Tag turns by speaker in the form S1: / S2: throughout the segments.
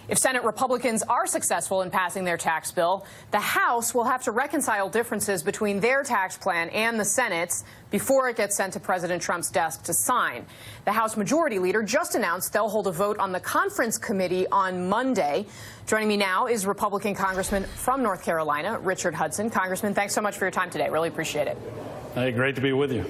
S1: If Senate Republicans are successful in passing their tax bill, the House will have to reconcile differences between their tax plan and the Senate's before it gets sent to President Trump's desk to sign. The House Majority Leader just announced they'll hold a vote on the conference committee on Monday. Joining me now is Republican Congressman from North Carolina, Richard Hudson. Congressman, thanks so much for your time today. Really appreciate it.
S2: Hey, great to be with you.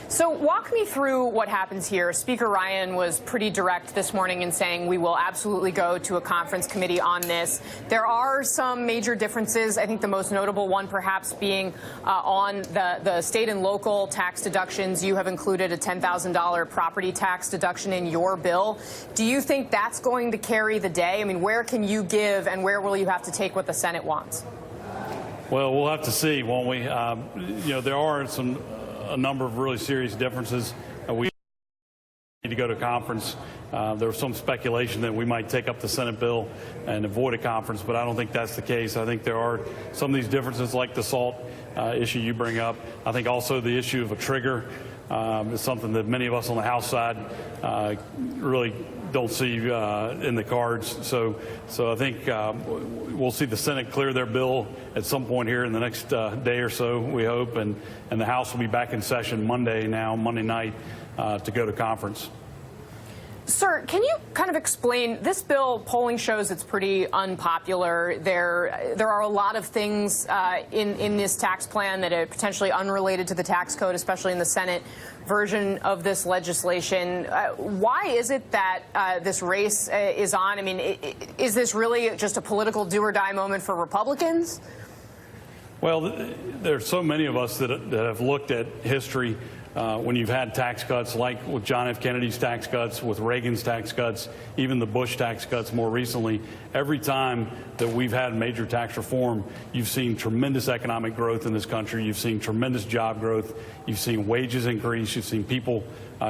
S1: So walk me through what happens here. Speaker Ryan was pretty direct this morning in saying we will absolutely go to a conference committee on this. There are some major differences. I think the most notable one perhaps being on the state and local tax deductions. You have included a $10,000 property tax deduction in your bill. Do you think that's going to carry the day? I mean, where can you give and where will you have to take what the Senate wants?
S2: Well, we'll have to see, won't we? There are a number of really serious differences. We need to go to conference. There was some speculation that we might take up the Senate bill and avoid a conference, but I don't think that's the case. I think there are some of these differences, like the SALT issue you bring up. I think also the issue of a trigger is something that many of us on the House side really don't see in the cards. So I think we'll see the Senate clear their bill at some point here in the next day or so, we hope, and the House will be back in session Monday night, to go to conference.
S1: Sir, can you kind of explain, this bill, polling shows it's pretty unpopular. There are a lot of things in this tax plan that are potentially unrelated to the tax code, especially in the Senate version of this legislation. Why is it that this race is on? I mean, is this really just a political do-or-die moment for Republicans?
S2: Well, there are so many of us that have looked at history when you've had tax cuts, like with John F. Kennedy's tax cuts, with Reagan's tax cuts, even the Bush tax cuts more recently. Every time that we've had major tax reform, you've seen tremendous economic growth in this country. You've seen tremendous job growth. You've seen wages increase. You've seen people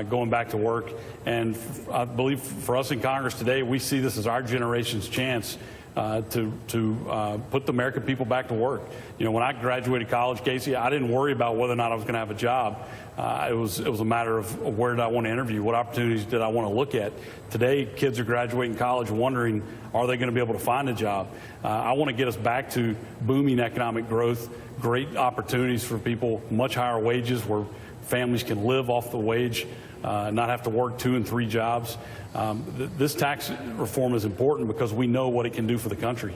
S2: going back to work. And I believe for us in Congress today, we see this as our generation's chance to put the American people back to work. You know, when I graduated college, Kasie, I didn't worry about whether or not I was going to have a job. It was a matter of where did I want to interview, what opportunities did I want to look at. Today, kids are graduating college wondering, are they going to be able to find a job? I want to get us back to booming economic growth, great opportunities for people, much higher wages where families can live off the wage, not have to work 2 and 3 jobs. This tax reform is important because we know what it can do for the country.